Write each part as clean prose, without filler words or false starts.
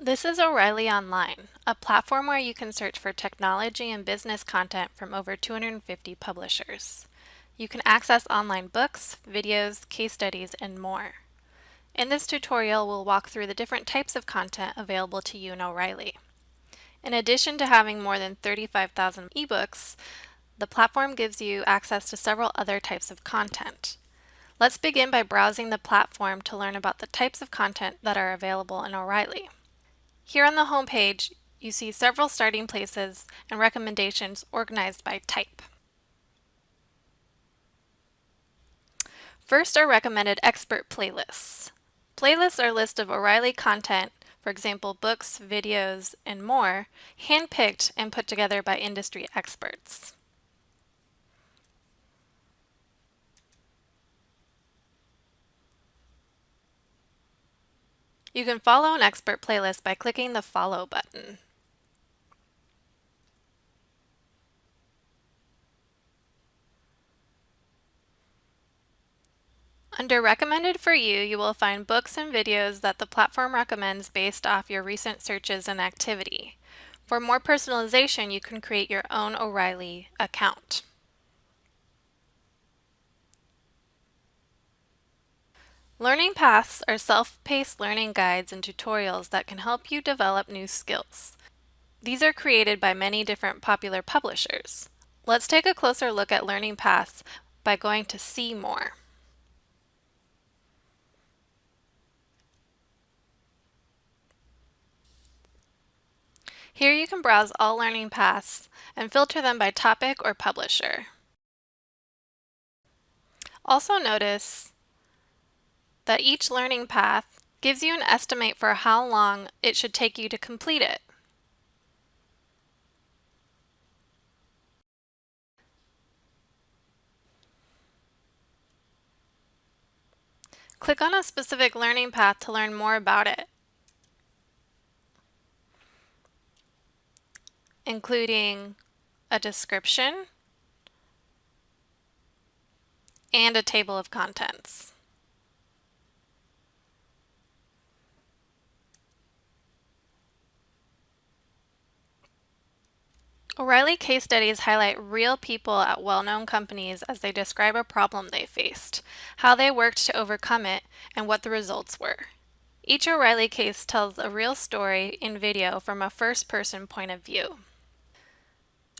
This is O'Reilly Online, a platform where you can search for technology and business content from over 250 publishers. You can access online books, videos, case studies, and more. In this tutorial, we'll walk through the different types of content available to you in O'Reilly. In addition to having more than 35,000 ebooks, the platform gives you access to several other types of content. Let's begin by browsing the platform to learn about the types of content that are available in O'Reilly. Here on the home page, you see several starting places and recommendations organized by type. First are recommended expert playlists. Playlists are lists of O'Reilly content, for example, books, videos, and more, handpicked and put together by industry experts. You can follow an expert playlist by clicking the Follow button. Under Recommended for You, you will find books and videos that the platform recommends based off your recent searches and activity. For more personalization, you can create your own O'Reilly account. Learning Paths are self-paced learning guides and tutorials that can help you develop new skills. These are created by many different popular publishers. Let's take a closer look at Learning Paths by going to See More. Here you can browse all learning paths and filter them by topic or publisher. Also notice that each learning path gives you an estimate for how long it should take you to complete it. Click on a specific learning path to learn more about it, including a description and a table of contents. O'Reilly case studies highlight real people at well-known companies as they describe a problem they faced, how they worked to overcome it, and what the results were. Each O'Reilly case tells a real story in video from a first-person point of view.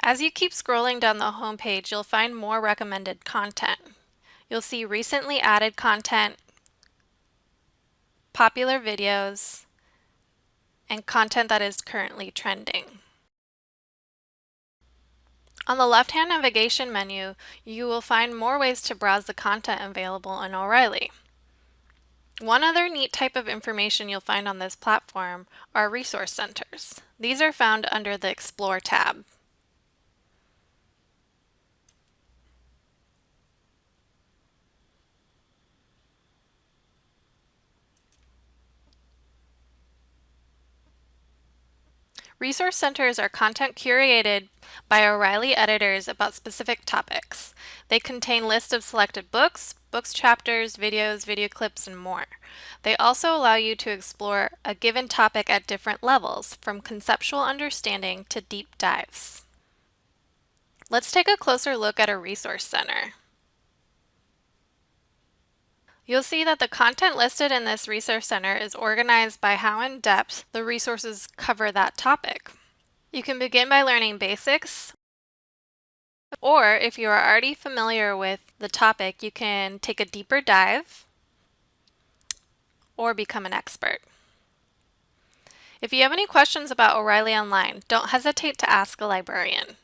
As you keep scrolling down the home page, you'll find more recommended content. You'll see recently added content, popular videos, and content that is currently trending. On the left-hand navigation menu, you will find more ways to browse the content available in O'Reilly. One other neat type of information you'll find on this platform are resource centers. These are found under the Explore tab. Resource centers are content curated by O'Reilly editors about specific topics. They contain lists of selected books, chapters, videos, video clips, and more. They also allow you to explore a given topic at different levels, from conceptual understanding to deep dives. Let's take a closer look at a resource center. You'll see that the content listed in this resource center is organized by how in depth the resources cover that topic. You can begin by learning basics, or if you are already familiar with the topic, you can take a deeper dive or become an expert. If you have any questions about O'Reilly Online, don't hesitate to ask a librarian.